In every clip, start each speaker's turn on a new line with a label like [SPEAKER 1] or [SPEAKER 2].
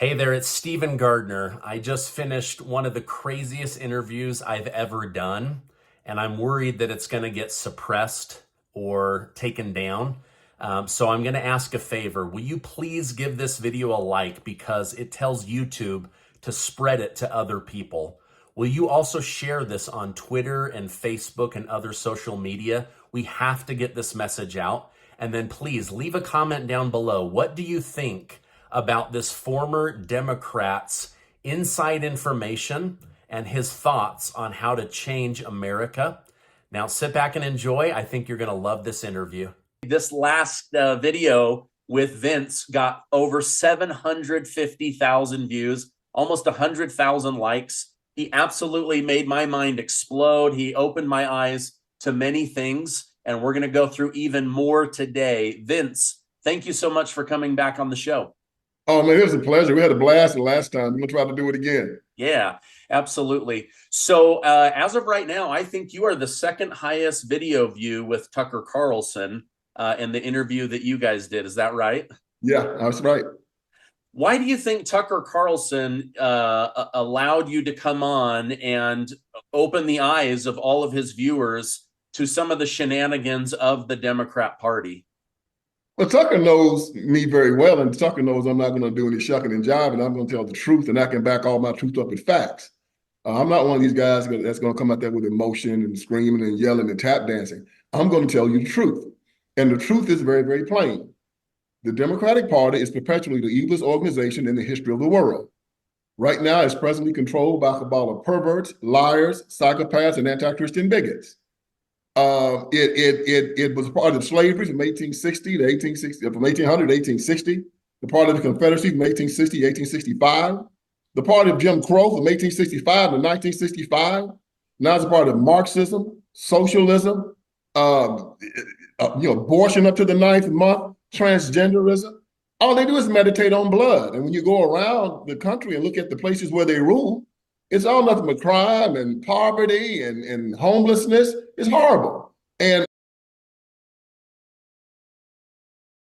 [SPEAKER 1] Hey there, it's Stephen Gardner. I just finished one of the craziest interviews I've ever done, and I'm worried that it's going to get suppressed or taken down. So I'm going to ask a favor. Will you please give this video a like because it tells YouTube to spread it to other people? Will you also share this on Twitter and Facebook and other social media? We have to get this message out. And then please leave a comment down below. What do you think about this former Democrat's inside information and his thoughts on how to change America? Now sit back and enjoy. I think you're going to love this interview. This last video with Vince got over 750,000 views, almost 100,000 likes. He absolutely made my mind explode. He opened my eyes to many things, and we're going to go through even more today. Vince, thank you so much for coming back on the show.
[SPEAKER 2] Oh man, it was a pleasure. We had a blast the last time. I'm gonna try to do it again.
[SPEAKER 1] Yeah, absolutely. So as of right now, I think you are the second highest video view with Tucker Carlson in the interview that you guys did. Is that right?
[SPEAKER 2] Yeah, that's right.
[SPEAKER 1] Why do you think Tucker Carlson allowed you to come on and open the eyes of all of his viewers to some of the shenanigans of the Democrat Party?
[SPEAKER 2] Well, Tucker knows me very well, and Tucker knows I'm not going to do any shucking and jiving. I'm going to tell the truth, and I can back all my truth up with facts. I'm not one of these guys that's going to come out there with emotion and screaming and yelling and tap dancing. I'm going to tell you the truth. And the truth is very, very plain. The Democratic Party is perpetually the evilest organization in the history of the world. Right now, it's presently controlled by a cabal of perverts, liars, psychopaths, and anti-Christian bigots. It was part of slavery from 1860 to 1860, from 1800 to 1860, the part of the Confederacy from 1860 to 1865, the party of Jim Crow from 1865 to 1965. Now it's a part of Marxism, socialism, abortion up to the ninth month, transgenderism. All they do is meditate on blood. And when you go around the country and look at the places where they rule, it's all nothing but crime and poverty and homelessness. It's horrible. And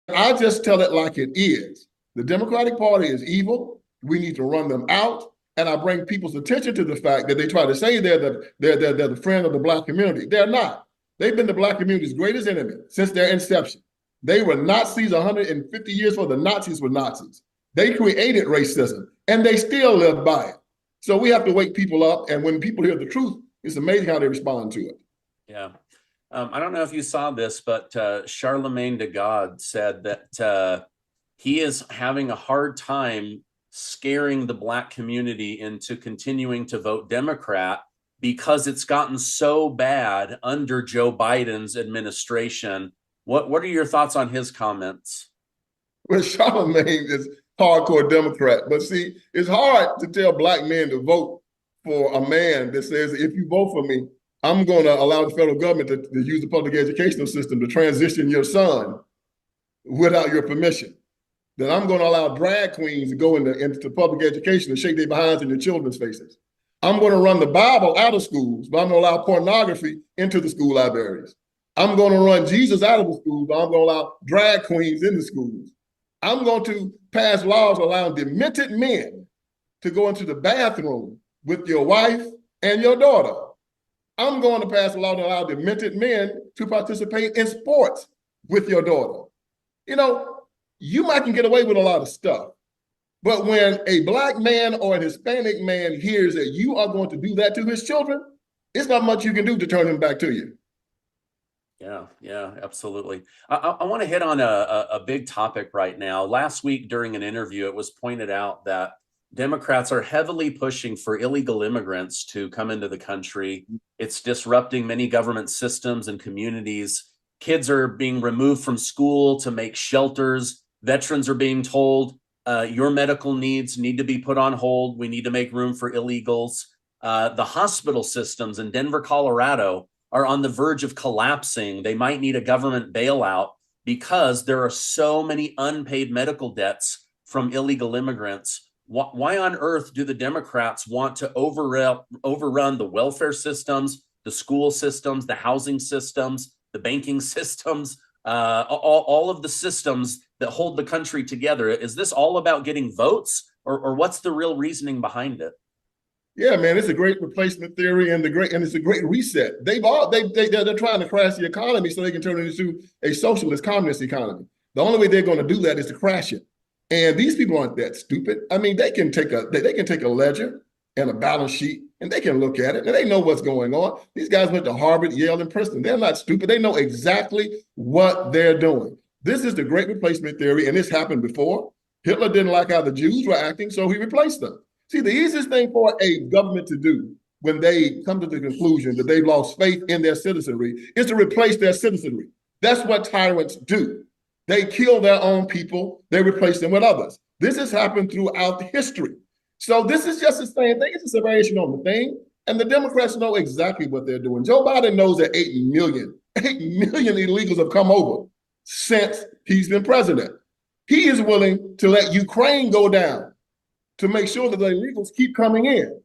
[SPEAKER 2] I just tell it like it is. The Democratic Party is evil. We need to run them out. And I bring people's attention to the fact that they try to say they're the friend of the Black community. They're not. They've been the Black community's greatest enemy since their inception. They were Nazis 150 years before the Nazis were Nazis. They created racism, and they still live by it. So we have to wake people up, and when people hear the truth, it's amazing how they respond to it.
[SPEAKER 1] Yeah. I don't know if you saw this, but Charlemagne de God said that he is having a hard time scaring the Black community into continuing to vote Democrat because it's gotten so bad under Joe Biden's administration. What are your thoughts on his comments?
[SPEAKER 2] Well, Charlemagne is hardcore Democrat, but see, it's hard to tell Black men to vote for a man that says, if you vote for me, I'm going to allow the federal government to use the public educational system to transition your son without your permission. Then I'm going to allow drag queens to go into public education and shake their behinds in your children's faces. I'm going to run the Bible out of schools, but I'm going to allow pornography into the school libraries. I'm going to run Jesus out of the schools, but I'm going to allow drag queens in the schools. I'm going to pass laws allowing demented men to go into the bathroom with your wife and your daughter. I'm going to pass a law to allow demented men to participate in sports with your daughter. You know, you might can get away with a lot of stuff, but when a Black man or a Hispanic man hears that you are going to do that to his children, it's not much you can do to turn him back to you.
[SPEAKER 1] Yeah, absolutely. I want to hit on a big topic right now. Last week during an interview, it was pointed out that Democrats are heavily pushing for illegal immigrants to come into the country. It's disrupting many government systems and communities. Kids are being removed from school to make shelters. Veterans are being told, your medical needs need to be put on hold. We need to make room for illegals. The hospital systems in Denver, Colorado are on the verge of collapsing. They might need a government bailout because there are so many unpaid medical debts from illegal immigrants. Why on earth do the Democrats want to overrun the welfare systems, the school systems, the housing systems, the banking systems, all of the systems that hold the country together? Is this all about getting votes, or what's the real reasoning behind it?
[SPEAKER 2] Yeah, man, it's a great replacement theory and it's a great reset. They're trying to crash the economy so they can turn it into a socialist communist economy. The only way they're going to do that is to crash it. And these people aren't that stupid. I mean, they can take a ledger and a balance sheet and they can look at it and they know what's going on. These guys went to Harvard, Yale, and Princeton. They're not stupid. They know exactly what they're doing. This is the great replacement theory, and this happened before. Hitler didn't like how the Jews were acting, so he replaced them. See, the easiest thing for a government to do when they come to the conclusion that they've lost faith in their citizenry is to replace their citizenry. That's what tyrants do. They kill their own people, they replace them with others. This has happened throughout history. So this is just the same thing. It's just a variation on the thing. And the Democrats know exactly what they're doing. Joe Biden knows that 8 million illegals have come over since he's been president. He is willing to let Ukraine go down to make sure that the illegals keep coming in.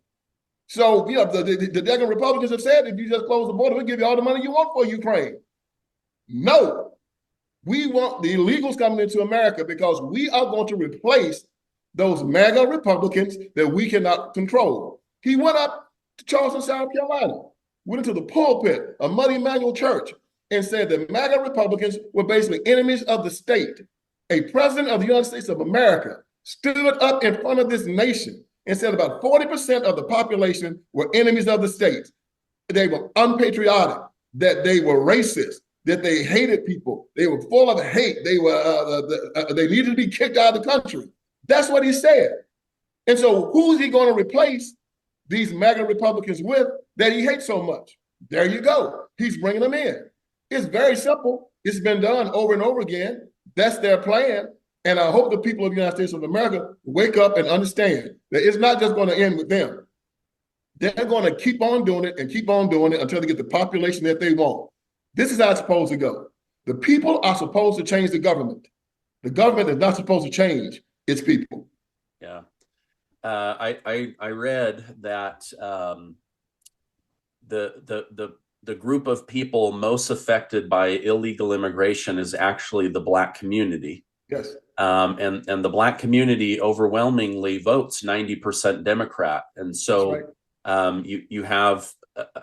[SPEAKER 2] So, the Democratic Republicans have said, if you just close the border, we'll give you all the money you want for Ukraine. No, we want the illegals coming into America because we are going to replace those MAGA Republicans that we cannot control. He went up to Charleston, South Carolina, went into the pulpit of Muddy Emmanuel Church and said that MAGA Republicans were basically enemies of the state. A president of the United States of America stood up in front of this nation and said about 40% of the population were enemies of the state. They were unpatriotic, that they were racist, that they hated people. They were full of hate. They needed to be kicked out of the country. That's what he said. And so who's he going to replace these MAGA Republicans with that he hates so much? There you go. He's bringing them in. It's very simple. It's been done over and over again. That's their plan. And I hope the people of the United States of America wake up and understand that it's not just going to end with them. They're going to keep on doing it and keep on doing it until they get the population that they want. This is how it's supposed to go. The people are supposed to change the government. The government is not supposed to change its people.
[SPEAKER 1] Yeah. I read that the group of people most affected by illegal immigration is actually the Black community.
[SPEAKER 2] Yes.
[SPEAKER 1] And the Black community overwhelmingly votes 90% Democrat. And so you have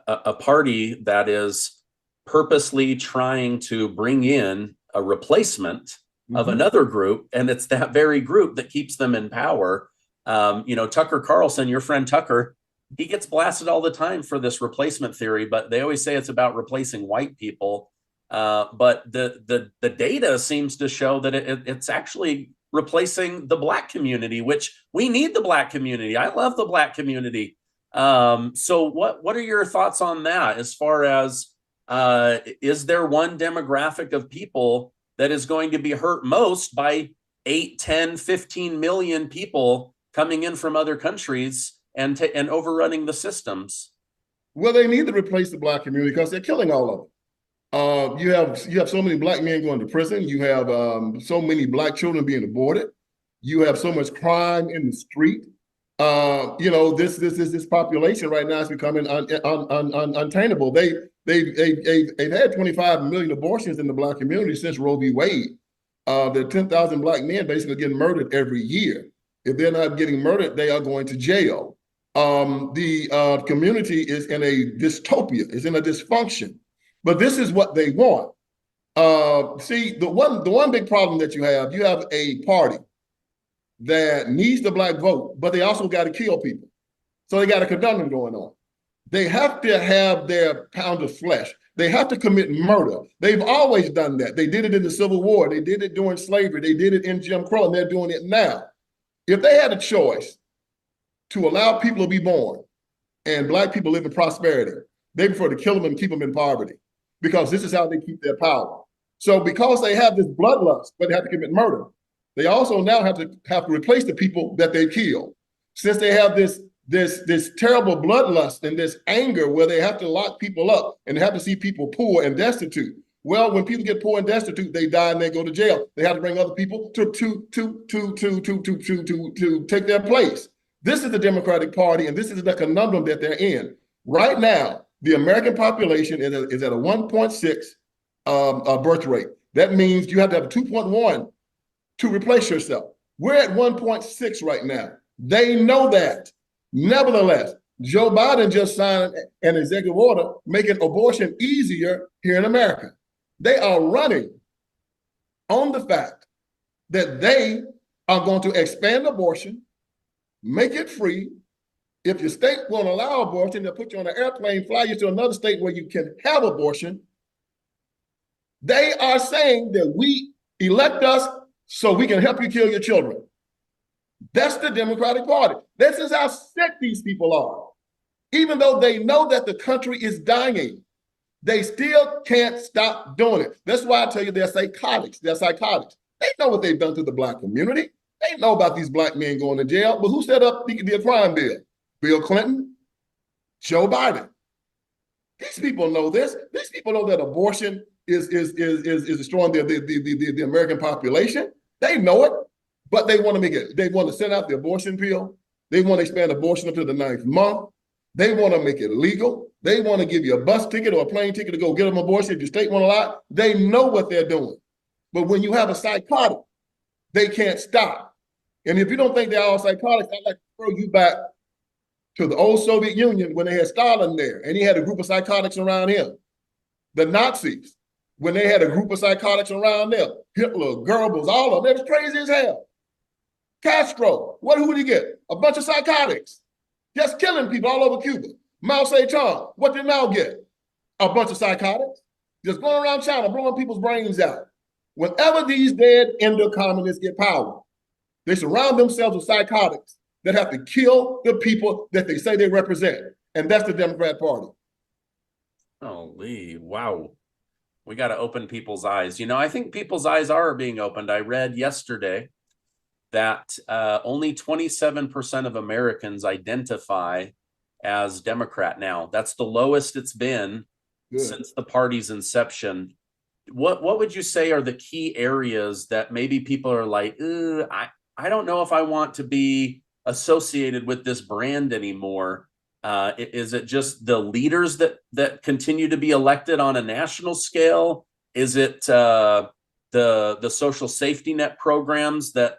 [SPEAKER 1] a party that is purposely trying to bring in a replacement of another group, and it's that very group that keeps them in power. Tucker Carlson, your friend Tucker, he gets blasted all the time for this replacement theory, but they always say it's about replacing white people. But the data seems to show that it's actually replacing the Black community, which we need the Black community. I love the Black community. So what are your thoughts on that as far as is there one demographic of people that is going to be hurt most by 8, 10, 15 million people coming in from other countries and overrunning the systems?
[SPEAKER 2] Well, they need to replace the Black community because they're killing all of them. You have so many Black men going to prison. You have so many Black children being aborted. You have so much crime in the street. This population right now is becoming untainable. They've had 25 million abortions in the Black community since Roe v. Wade. There are 10,000 Black men basically getting murdered every year. If they're not getting murdered, they are going to jail. The community is in a dystopia, is in a dysfunction. But this is what they want. See, the one big problem that you have a party that needs the Black vote, but they also got to kill people. So they got a conundrum going on. They have to have their pound of flesh. They have to commit murder. They've always done that. They did it in the Civil War. They did it during slavery. They did it in Jim Crow, and they're doing it now. If they had a choice to allow people to be born and Black people live in prosperity, they prefer to kill them and keep them in poverty because this is how they keep their power. So because they have this bloodlust, but they have to commit murder, they also now have to replace the people that they kill. Since they have this terrible bloodlust and this anger where they have to lock people up and they have to see people poor and destitute. Well, when people get poor and destitute, they die and they go to jail. They have to bring other people to take their place. This is the Democratic Party, and this is the conundrum that they're in. Right now, the American population is at a 1.6 birth rate. That means you have to have a 2.1 to replace yourself. We're at 1.6 right now. They know that. Nevertheless, Joe Biden just signed an executive order making abortion easier here in America. They are running on the fact that they are going to expand abortion, make it free. If your state won't allow abortion, they'll put you on an airplane, fly you to another state where you can have abortion. They are saying that we elect us so we can help you kill your children. That's the Democratic Party. This is how sick these people are. Even though they know that the country is dying, they still can't stop doing it. That's why I tell you they're psychotics. They're psychotics. They know what they've done to the Black community. They know about these Black men going to jail. But who set up the crime bill? Bill Clinton, Joe Biden. These people know this. These people know that abortion is destroying the American population. They know it, but they want to make it. They want to send out the abortion pill. They want to expand abortion up to the 9th month. They want to make it legal. They want to give you a bus ticket or a plane ticket to go get them abortion if your state won't allow it. They know what they're doing. But when you have a psychotic, they can't stop. And if you don't think they're all psychotics, I'd like to throw you back to the old Soviet Union when they had Stalin there, and he had a group of psychotics around him. The Nazis, when they had a group of psychotics around them. Hitler, Goebbels, all of them. They was crazy as hell. Castro, who did he get? A bunch of psychotics. Just killing people all over Cuba. Mao Zedong, what did Mao get? A bunch of psychotics. Just going around China, blowing people's brains out. Whenever these dead Indo-communists get power, they surround themselves with psychotics that have to kill the people that they say they represent. And that's the Democrat Party.
[SPEAKER 1] Holy, wow. We got to open people's eyes. I think people's eyes are being opened. I read yesterday that only 27% of Americans identify as Democrat now. That's the lowest it's been since the party's inception. What would you say are the key areas that maybe people are like, I don't know if I want to be associated with this brand anymore? Is it just the leaders that continue to be elected on a national scale? Is it the social safety net programs that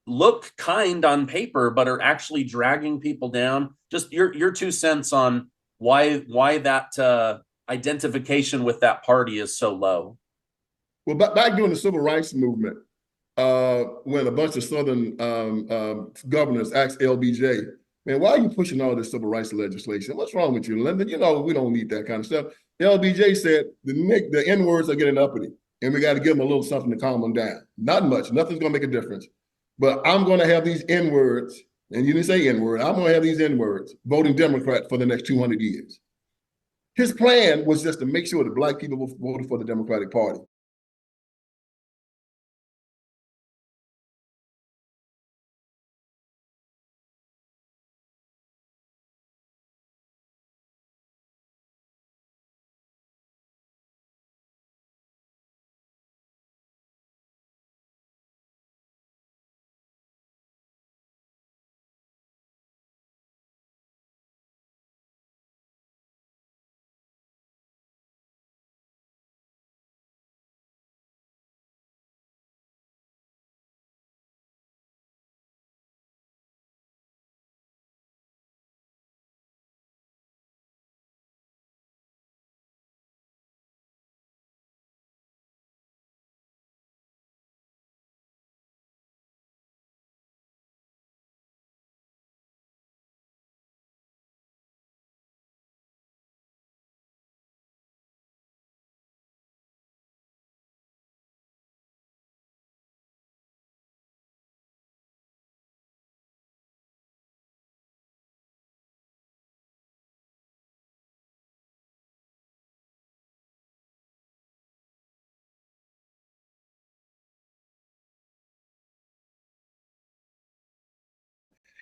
[SPEAKER 1] look kind on paper but are actually dragging people down? Just your 2 cents on why that identification with that party is so low.
[SPEAKER 2] Well, back during the civil rights movement, when a bunch of Southern governors asked LBJ, man, why are you pushing all this civil rights legislation? What's wrong with you, Lyndon? We don't need that kind of stuff. LBJ said the N-words are getting uppity, and we got to give them a little something to calm them down. Not much. Nothing's going to make a difference. But I'm going to have these N-words, and you didn't say N-word, I'm going to have these N-words voting Democrat for the next 200 years. His plan was just to make sure that Black people voted for the Democratic Party.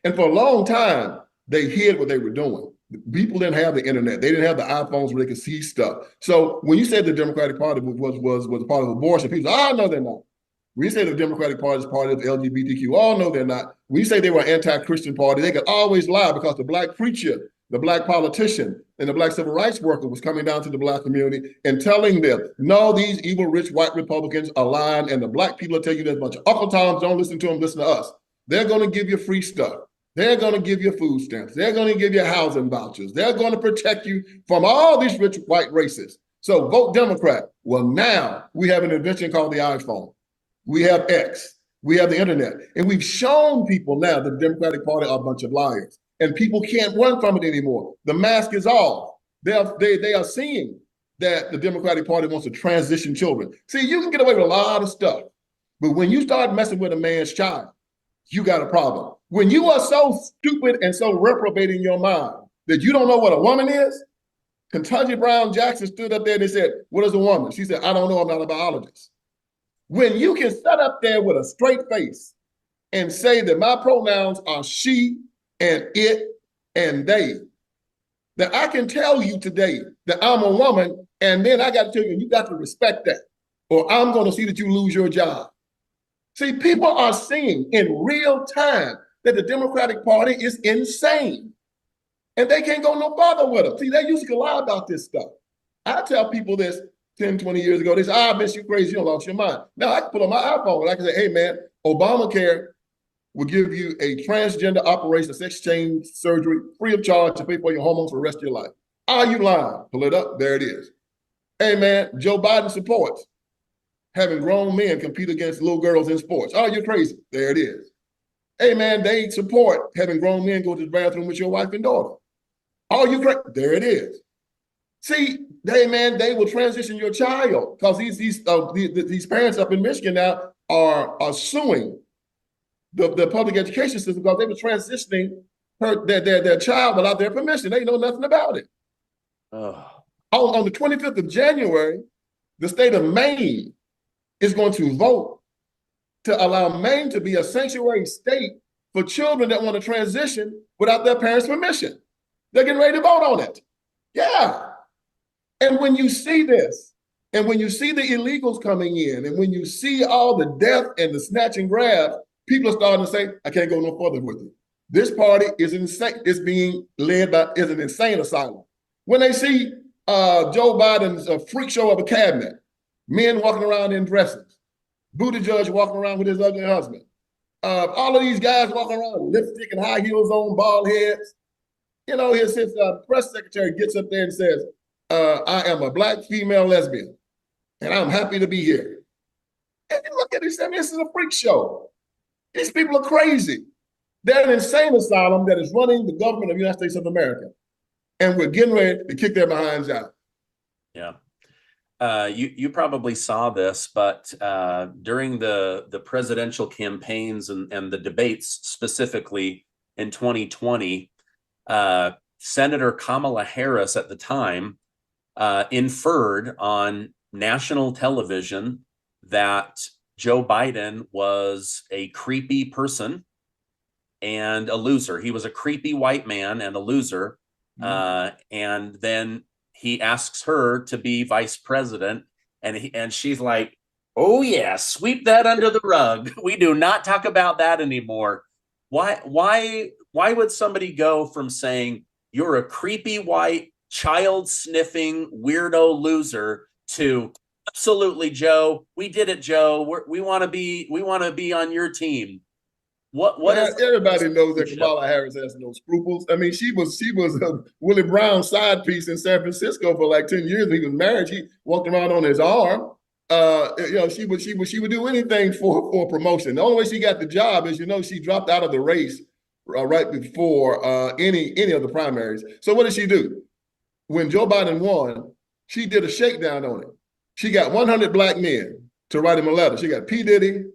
[SPEAKER 2] And for a long time, they hid what they were doing. People didn't have the internet. They didn't have the iPhones where they could see stuff. So when you said the Democratic Party was a part of abortion, people say, oh, no, they're not. When you say the Democratic Party is part of LGBTQ, oh, no, they're not. When you say they were an anti-Christian party, they could always lie because the Black preacher, the Black politician, and the Black civil rights worker was coming down to the Black community and telling them, no, these evil, rich, white Republicans are lying, and the Black people will tell you there's a bunch of Uncle Toms, don't listen to them, listen to us. They're going to give you free stuff. They're going to give you food stamps. They're going to give you housing vouchers. They're going to protect you from all these rich white racists. So vote Democrat. Well, now we have an invention called the iPhone. We have X. We have the internet. And we've shown people now that the Democratic Party are a bunch of liars. And people can't run from it anymore. The mask is off. They are seeing that the Democratic Party wants to transition children. See, you can get away with a lot of stuff. But when you start messing with a man's child, you got a problem. When you are so stupid and so reprobate in your mind that you don't know what a woman is, Ketanji Brown Jackson stood up there and they said, "What is a woman?" She said, "I don't know, I'm not a biologist." When you can sit up there with a straight face and say that my pronouns are she and it and they, that I can tell you today that I'm a woman, and then I got to tell you, you got to respect that, or I'm going to see that you lose your job. See, people are seeing in real time that the Democratic Party is insane, and they can't go no farther with them. See, they used to lie about this stuff. I tell people this 10, 20 years ago. They say, "Ah, miss you crazy, you lost your mind." Now I can put on my iPhone and I can say, "Hey man, Obamacare will give you a transgender operation, a sex change surgery, free of charge to pay for your hormones for the rest of your life." Are you lying? Pull it up, there it is. Hey man, Joe Biden supports having grown men compete against little girls in sports. Oh, you're crazy. There it is. Hey man, they support having grown men go to the bathroom with your wife and daughter. Oh, you crazy. There it is. See, they will transition your child because these parents up in Michigan now are suing the public education system because they were transitioning their child without their permission. They know nothing about it.
[SPEAKER 1] Oh.
[SPEAKER 2] On the 25th of January, the state of Maine is going to vote to allow Maine to be a sanctuary state for children that want to transition without their parents' permission. They're getting ready to vote on it. Yeah. And when you see this, and when you see the illegals coming in, and when you see all the death and the snatch and grab, people are starting to say, "I can't go no further with it. This party is insane. It's being led by is an insane asylum." When they see Joe Biden's freak show of a cabinet, men walking around in dresses, Buttigieg walking around with his ugly husband, all of these guys walking around with lipstick and high heels on, bald heads. You know, his press secretary gets up there and says, "I am a Black female lesbian, and I'm happy to be here." And you look at this, I mean, this is a freak show. These people are crazy. They're an insane asylum that is running the government of the United States of America. And we're getting ready to kick their behinds out.
[SPEAKER 1] Yeah. You probably saw this, but during the presidential campaigns and the debates, specifically in 2020, Senator Kamala Harris at the time inferred on national television that Joe Biden was a creepy person and a loser. He was a creepy white man and a loser. And then he asks her to be vice president, and she's like, "Oh yeah, sweep that under the rug. We do not talk about that anymore." Why would somebody go from saying you're a creepy white child sniffing weirdo loser to absolutely, Joe, we did it, Joe. We want to be on your team? What is
[SPEAKER 2] Everybody knows that Kamala Harris has no scruples. I mean, she was a Willie Brown side piece in San Francisco for like 10 years. He was married. She walked around on his arm. She would do anything for promotion. The only way she got the job is, she dropped out of the race right before any of the primaries. So what did she do? When Joe Biden won, she did a shakedown on it. She got 100 Black men to write him a letter. She got P. Diddy,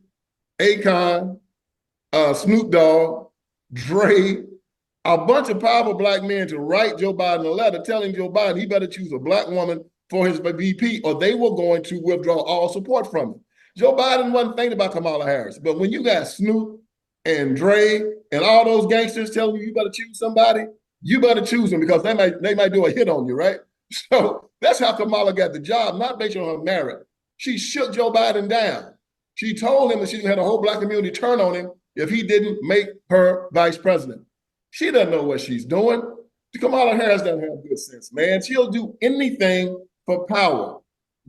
[SPEAKER 2] Akon, Snoop Dogg, Dre, a bunch of powerful Black men to write Joe Biden a letter telling Joe Biden he better choose a Black woman for his VP or they were going to withdraw all support from him. Joe Biden wasn't thinking about Kamala Harris, but when you got Snoop and Dre and all those gangsters telling you better choose somebody, you better choose them because they might do a hit on you, right? So that's how Kamala got the job, not based on her merit. She shook Joe Biden down. She told him that she had a whole Black community turn on him if he didn't make her vice president. She doesn't know what she's doing. Kamala Harris doesn't have good sense, man. She'll do anything for power.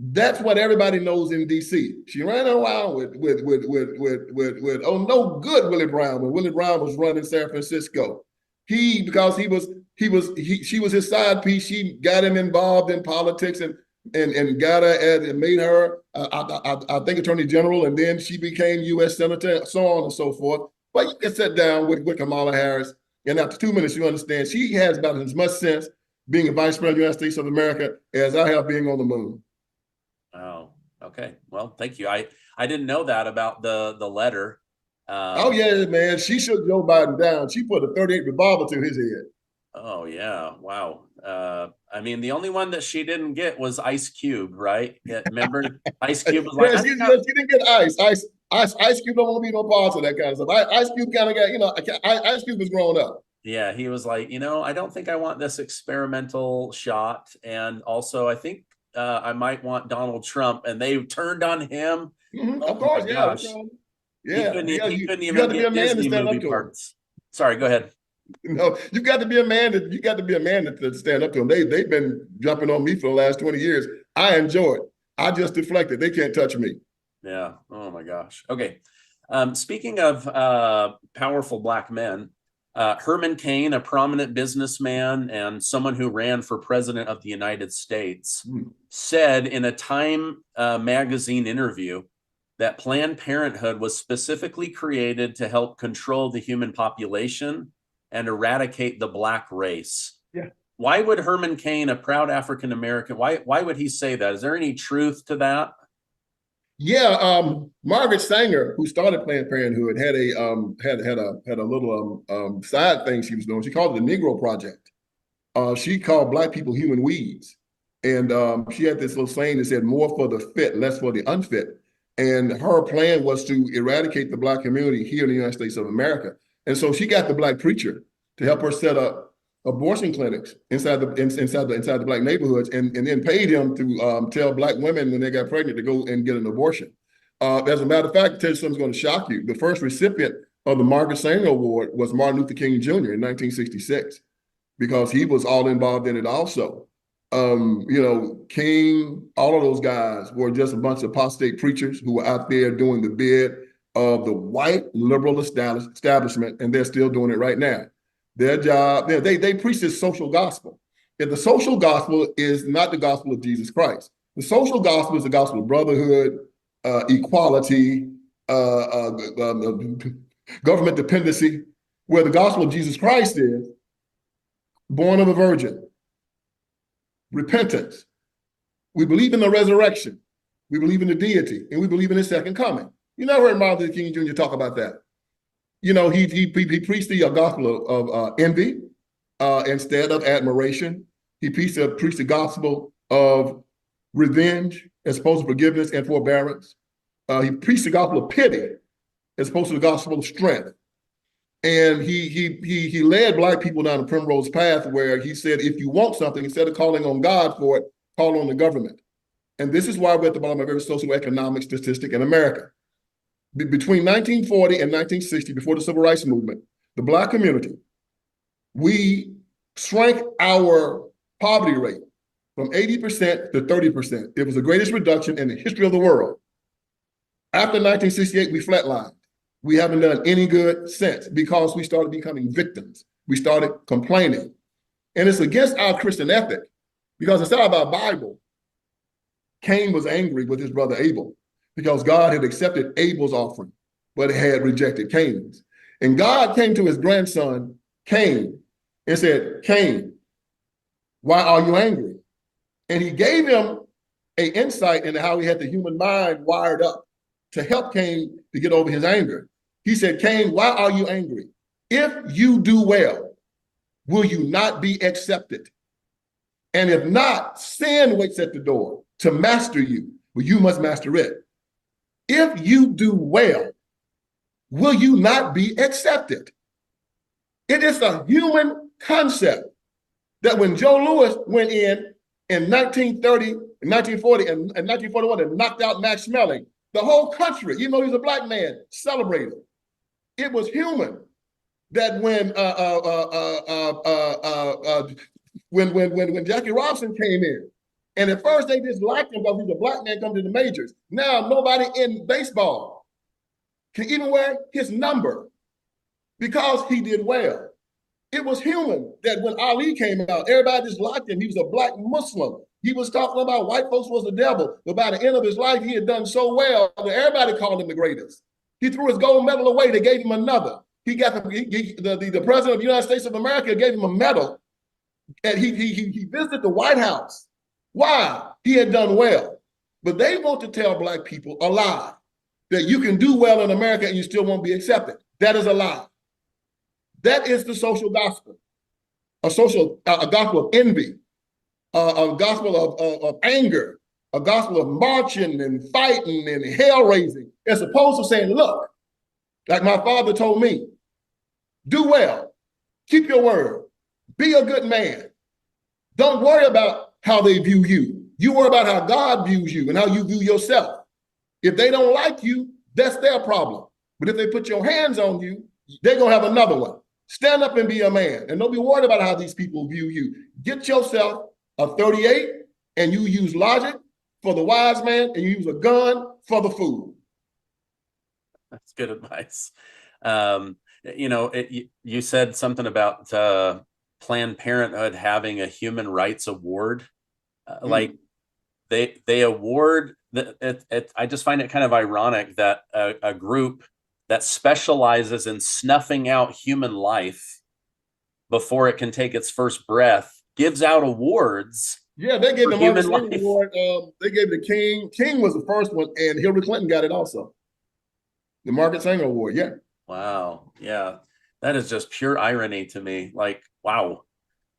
[SPEAKER 2] That's what everybody knows in D.C. She ran around with oh no good Willie Brown when Willie Brown was running San Francisco. Because she was his side piece. She got him involved in politics and got her and made her I think Attorney General, and then she became U.S. Senator, so on and so forth. But you can sit down with Kamala Harris, and after 2 minutes, you understand she has about as much sense being a vice president of the United States of America as I have being on the moon.
[SPEAKER 1] Oh, okay. Well, thank you. I didn't know that about the letter.
[SPEAKER 2] Oh yeah, man. She shook Joe Biden down. She put a 38 revolver to his head.
[SPEAKER 1] Oh yeah, wow. I mean, the only one that she didn't get was Ice Cube, right? Yeah, remember, Ice Cube was like,
[SPEAKER 2] Yeah,
[SPEAKER 1] I
[SPEAKER 2] she,
[SPEAKER 1] think
[SPEAKER 2] yeah, she didn't get Ice Cube don't want to be no part of that kind of stuff. Ice Cube kind of got, Ice Cube was grown up.
[SPEAKER 1] yeah, he was like, I don't think I want this experimental shot, and also I think I might want Donald Trump, and they turned on him. Oh
[SPEAKER 2] Of
[SPEAKER 1] my
[SPEAKER 2] course, yeah.
[SPEAKER 1] gosh,
[SPEAKER 2] Yeah, yeah.
[SPEAKER 1] he couldn't
[SPEAKER 2] You got
[SPEAKER 1] even
[SPEAKER 2] to be a
[SPEAKER 1] get
[SPEAKER 2] man to
[SPEAKER 1] Disney
[SPEAKER 2] stand up
[SPEAKER 1] movie
[SPEAKER 2] to him.
[SPEAKER 1] parts. Sorry, go ahead.
[SPEAKER 2] You got to be a man. You got to be a man to stand up to them. They've been jumping on me for the last 20 years. I enjoy it. I just deflected. They can't touch me.
[SPEAKER 1] Yeah. Oh my gosh. Okay. Speaking of powerful black men, Herman Cain, a prominent businessman and someone who ran for president of the United States, said in a Time magazine interview that Planned Parenthood was specifically created to help control the human population and eradicate the black race.
[SPEAKER 2] Yeah.
[SPEAKER 1] Why would Herman Cain, a proud African American, why would he say that? Is there any truth to that?
[SPEAKER 2] Yeah, Margaret Sanger, who started Planned Parenthood, had a little side thing she was doing. She called it the Negro Project. She called black people human weeds, and she had this little saying that said, "More for the fit, less for the unfit." And her plan was to eradicate the black community here in the United States of America. And so she got the black preacher to help her set up abortion clinics inside the black neighborhoods, and then paid him to tell black women when they got pregnant to go and get an abortion. As a matter of fact, I'll tell you something's going to shock you. The first recipient of the Margaret Sanger Award was Martin Luther King Jr. in 1966, because he was all involved in it also. King, all of those guys were just a bunch of apostate preachers who were out there doing the bid of the white liberal establishment, and they're still doing it right now. Their job, they preach this social gospel. And the social gospel is not the gospel of Jesus Christ. The social gospel is the gospel of brotherhood, equality, government dependency, where the gospel of Jesus Christ is born of a virgin, repentance. We believe in the resurrection. We believe in the deity, and we believe in his second coming. You never heard Martin Luther King Jr. talk about that. He preached the gospel of envy instead of admiration. He preached the gospel of revenge as opposed to forgiveness and forbearance. He preached the gospel of pity as opposed to the gospel of strength. And he led black people down the primrose path, where he said, if you want something, instead of calling on God for it, call on the government. And this is why we're at the bottom of every socioeconomic statistic in America. Between 1940 and 1960, before the Civil Rights Movement, the black community, we shrank our poverty rate from 80% to 30%. It was the greatest reduction in the history of the world. After 1968, we flatlined. We haven't done any good since, because we started becoming victims. We started complaining. And it's against our Christian ethic, because instead of our Bible, Cain was angry with his brother Abel, because God had accepted Abel's offering, but had rejected Cain's. And God came to his grandson, Cain, and said, Cain, why are you angry? And he gave him an insight into how he had the human mind wired up to help Cain to get over his anger. He said, Cain, why are you angry? If you do well, will you not be accepted? And if not, sin waits at the door to master you, but you must master it. If you do well, will you not be accepted? It is a human concept that when Joe Louis went in 1930, 1940, and 1941 and knocked out Max Schmeling, the whole country, even though he was a black man, celebrated. It was human that when Jackie Robinson came in And at first they just liked him because he's a black man coming to the majors. Now nobody in baseball can even wear his number because he did well. It was human that when Ali came out, everybody just liked him. He was a black Muslim. He was talking about white folks was the devil. But by the end of his life, he had done so well that everybody called him the greatest. He threw his gold medal away. They gave him another. He got the president of the United States of America gave him a medal, and he visited the White House. Why? He had done well. But they want to tell black people a lie, that you can do well in America and you still won't be accepted. That is a lie. That is the social gospel, a gospel of envy, a gospel of anger, a gospel of marching and fighting and hell raising, as opposed to saying, look, like my father told me, do well, keep your word, be a good man. Don't worry about how they view you. You worry about how God views you and how you view yourself. If they don't like you, that's their problem. But if they put your hands on you, they're going to have another one. Stand up and be a man. And don't be worried about how these people view you. Get yourself a 38 and you use logic for the wise man and you use a gun for the fool.
[SPEAKER 1] That's good advice. You said something about Planned Parenthood having a human rights award. Like they award I just find it kind of ironic that a group that specializes in snuffing out human life before it can take its first breath gives out awards.
[SPEAKER 2] Yeah, they gave the Margaret Sanger Award. They gave the King. King was the first one, and Hillary Clinton got it also. The Margaret Sanger Award. Yeah.
[SPEAKER 1] Wow. Yeah, that is just pure irony to me. Like, wow.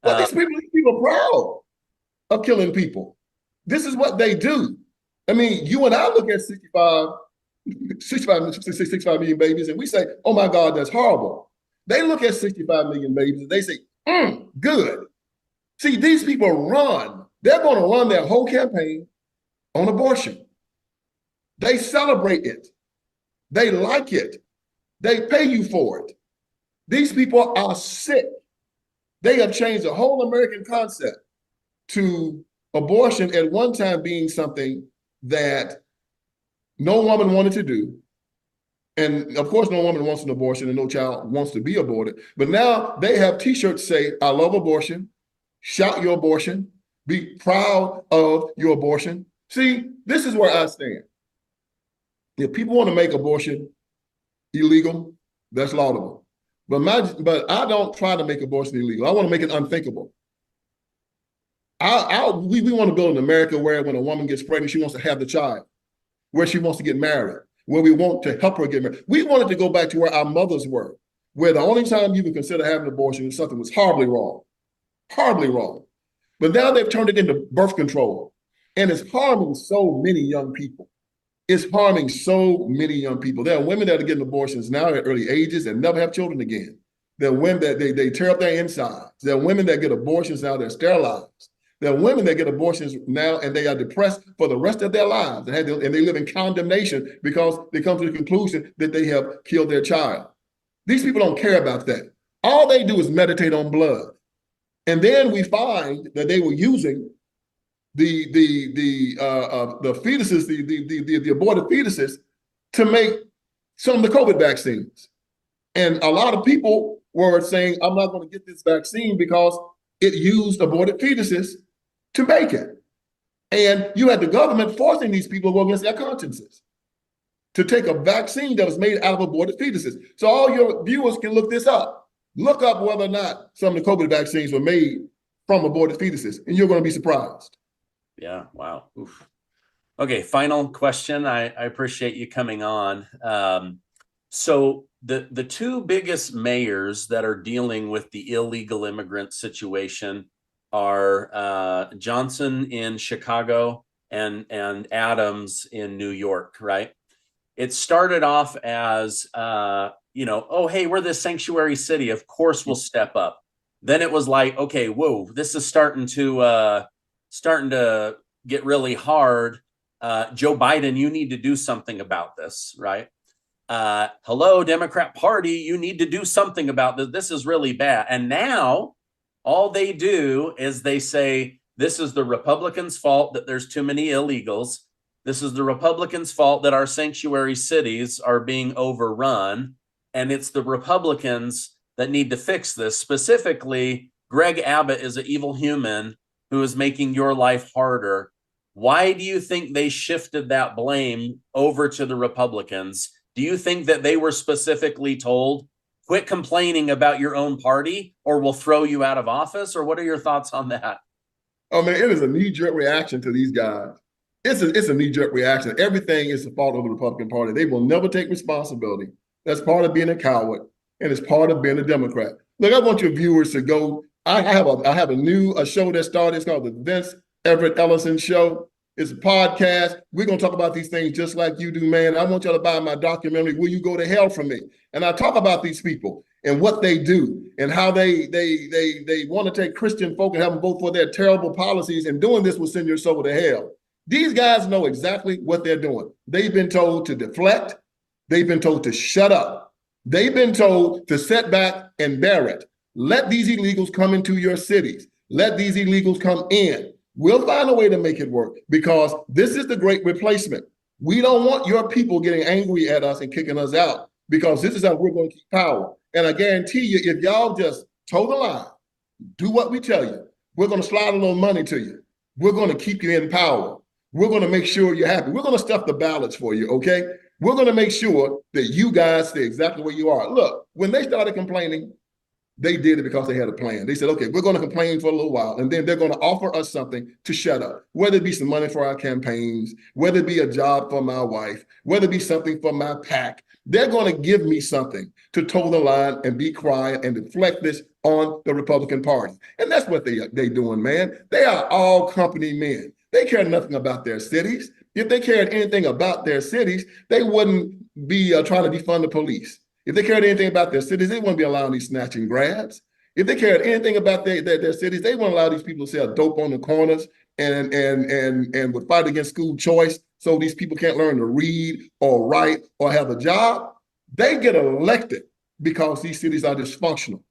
[SPEAKER 2] But these people are proud of killing people. This is what they do. I mean, you and I look at 65 million babies, and we say, oh my God, that's horrible. They look at 65 million babies and they say, good. See, these people run. They're going to run their whole campaign on abortion. They celebrate it. They like it. They pay you for it. These people are sick. They have changed the whole American concept to abortion at one time being something that no woman wanted to do. And of course, no woman wants an abortion and no child wants to be aborted. But now they have t-shirts say, I love abortion, shout your abortion, be proud of your abortion. See, this is where I stand. If people want to make abortion illegal, that's laudable. But I don't try to make abortion illegal. I want to make it unthinkable. We want to build an America where when a woman gets pregnant, she wants to have the child, where she wants to get married, where we want to help her get married. We wanted to go back to where our mothers were, where the only time you would consider having an abortion is something was horribly wrong. Horribly wrong. But now they've turned it into birth control. And it's harming so many young people. It's harming so many young people. There are women that are getting abortions now at early ages and never have children again. There are women that they tear up their insides. There are women that get abortions now, they're sterilized. There are women that get abortions now and they are depressed for the rest of their lives and they live in condemnation because they come to the conclusion that they have killed their child. These people don't care about that. All they do is meditate on blood. And then we find that they were using the fetuses, the aborted fetuses to make some of the COVID vaccines. And a lot of people were saying, I'm not going to get this vaccine because it used aborted fetuses to make it. And you had the government forcing these people to go against their consciences to take a vaccine that was made out of aborted fetuses. So all your viewers can look this up. Look up whether or not some of the COVID vaccines were made from aborted fetuses, and you're going to be surprised.
[SPEAKER 1] Yeah, wow. Oof. Okay, final question. I appreciate you coming on. So the two biggest mayors that are dealing with the illegal immigrant situation are Johnson in Chicago and Adams in New York, right? It started off as, oh, hey, we're this sanctuary city. Of course we'll step up. Then it was like, okay, whoa, this is starting to get really hard. Joe Biden, you need to do something about this, right? Hello, Democrat Party, you need to do something about this. This is really bad. And now all they do is they say, this is the Republicans' fault that there's too many illegals. This is the Republicans' fault that our sanctuary cities are being overrun. And it's the Republicans that need to fix this. Specifically, Greg Abbott is an evil human who is making your life harder. Why do you think they shifted that blame over to the Republicans? Do you think that they were specifically told, quit complaining about your own party or we'll throw you out of office? Or what are your thoughts on that?
[SPEAKER 2] Oh man, it is a knee-jerk reaction to these guys. It's a knee-jerk reaction. Everything is the fault of the Republican Party. They will never take responsibility. That's part of being a coward, and it's part of being a Democrat. Look, I want your viewers to go. I have a new show that started. It's called the Vince Everett Ellison Show. It's a podcast. We're gonna talk about these things just like you do, man. I want y'all to buy my documentary, Will You Go to Hell for Me? And I talk about these people and what they do and how they want to take Christian folk and have them vote for their terrible policies, and doing this will send your soul to hell. These guys know exactly what they're doing. They've been told to deflect. They've been told to shut up. They've been told to sit back and bear it. Let these illegals come into your cities. Let these illegals come in. We'll find a way to make it work, because this is the great replacement. We don't want your people getting angry at us and kicking us out, because this is how we're going to keep power. And I guarantee you, if y'all just toe the line, do what we tell you, we're going to slide a little money to you. We're going to keep you in power. We're going to make sure you're happy. We're going to stuff the ballots for you, okay? We're going to make sure that you guys stay exactly where you are. Look, when they started complaining, they did it because they had a plan. They said, okay, we're going to complain for a little while, and then they're going to offer us something to shut up, whether it be some money for our campaigns, whether it be a job for my wife, whether it be something for my PAC. They're going to give me something to toe the line and be quiet and deflect this on the Republican Party. And that's what they doing, man. They are all company men. They care nothing about their cities. If they cared anything about their cities, they wouldn't be trying to defund the police. If they cared anything about their cities, they wouldn't be allowing these snatch and grabs. If they cared anything about their cities, they wouldn't allow these people to sell dope on the corners and would fight against school choice so these people can't learn to read or write or have a job. They get elected because these cities are dysfunctional.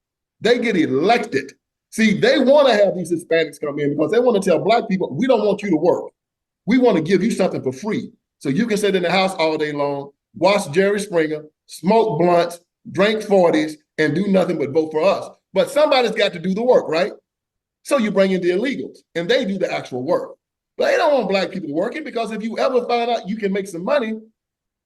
[SPEAKER 2] They get elected. See, they want to have these Hispanics come in because they want to tell Black people, we don't want you to work. We want to give you something for free so you can sit in the house all day long, watch Jerry Springer, smoke blunts, drink 40s, and do nothing but vote for us. But somebody's got to do the work, right? So you bring in the illegals, and they do the actual work. But they don't want Black people working, because if you ever find out you can make some money,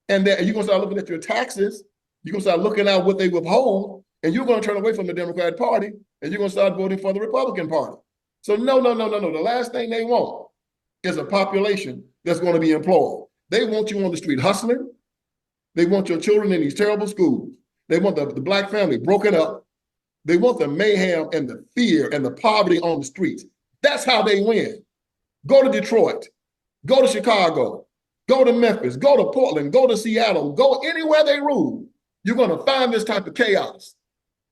[SPEAKER 2] and you're going to start looking at your taxes, you're going to start looking at what they withhold, and you're going to turn away from the Democratic Party, and you're going to start voting for the Republican Party. So no. The last thing they want is a population that's going to be employed. They want you on the street hustling. They want your children in these terrible schools. They want the Black family broken up. They want the mayhem and the fear and the poverty on the streets. That's how they win. Go to Detroit, go to Chicago, go to Memphis, go to Portland, go to Seattle, go anywhere they rule. You're going to find this type of chaos.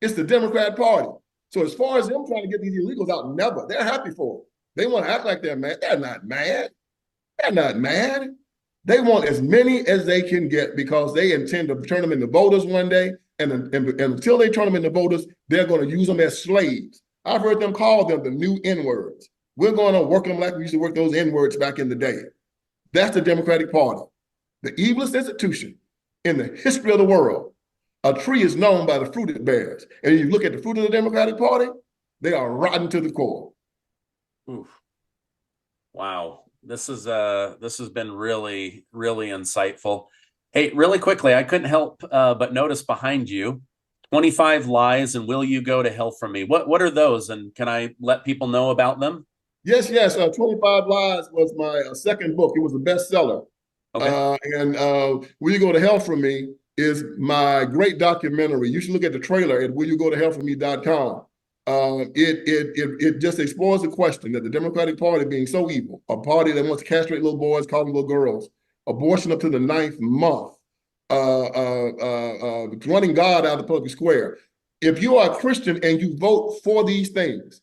[SPEAKER 2] It's the Democrat Party. So as far as them trying to get these illegals out, never. They're happy for it. They want to act like they're mad. They're not mad. They're not mad. They want as many as they can get, because they intend to turn them into voters one day. And until they turn them into voters, they're going to use them as slaves. I've heard them call them the new N-words. We're going to work them like we used to work those N-words back in the day. That's the Democratic Party, the evilest institution in the history of the world. A tree is known by the fruit it bears. And you look at the fruit of the Democratic Party, they are rotten to the core.
[SPEAKER 1] Oof. Wow. This has been really, really insightful. Hey, really quickly, I couldn't help but notice behind you, 25 Lies and Will You Go to Hell for Me. What are those, and can I let people know about them?
[SPEAKER 2] Yes. 25 Lies was my second book. It was a bestseller.
[SPEAKER 1] Okay.
[SPEAKER 2] And Will You Go to Hell for Me is my great documentary. You should look at the trailer at willyougotohellforme.com. It just explores the question that the Democratic Party, being so evil, a party that wants to castrate little boys, call them little girls, abortion up to the 9th month, running God out of the public square. If you are a Christian and you vote for these things,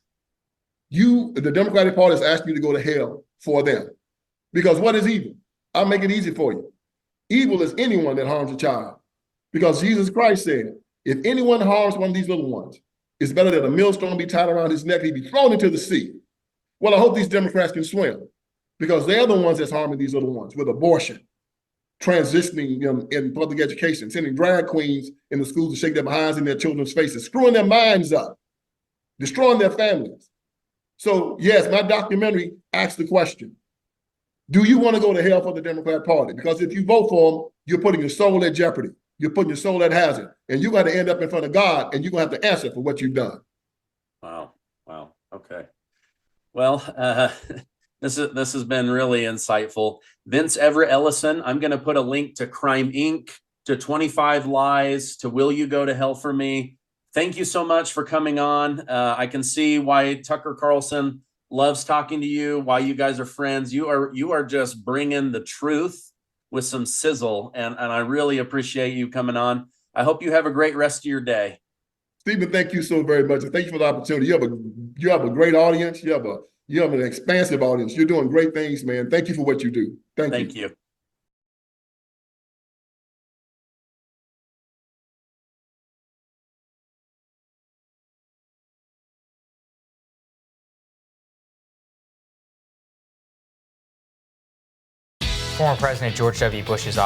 [SPEAKER 2] the Democratic Party is asking you to go to hell for them. Because what is evil? I'll make it easy for you. Evil is anyone that harms a child. Because Jesus Christ said, if anyone harms one of these little ones, it's better that a millstone be tied around his neck, he'd be thrown into the sea. Well, I hope these Democrats can swim because they're the ones that's harming these little ones with abortion, transitioning them in public education, sending drag queens in the schools to shake their behinds in their children's faces, screwing their minds up, destroying their families. So, yes, my documentary asks the question, do you want to go to hell for the Democrat Party? Because if you vote for them, you're putting your soul at jeopardy. You're putting your soul at hazard. And you're going to end up in front of God, and you're going to have to answer for what you've done.
[SPEAKER 1] Wow. Wow. Okay. Well, this has been really insightful. Vince Everett Ellison, I'm going to put a link to Crime Inc., to 25 Lies, to Will You Go to Hell for Me. Thank you so much for coming on. I can see why Tucker Carlson loves talking to you, why you guys are friends. You are just bringing the truth with some sizzle, and I really appreciate you coming on. I hope you have a great rest of your day.
[SPEAKER 2] Stephen, thank you so very much. And thank you for the opportunity. You have a great audience. You have an expansive audience. You're doing great things, man. Thank you for what you do. Thank you.
[SPEAKER 1] You.
[SPEAKER 3] Former President George W. Bush's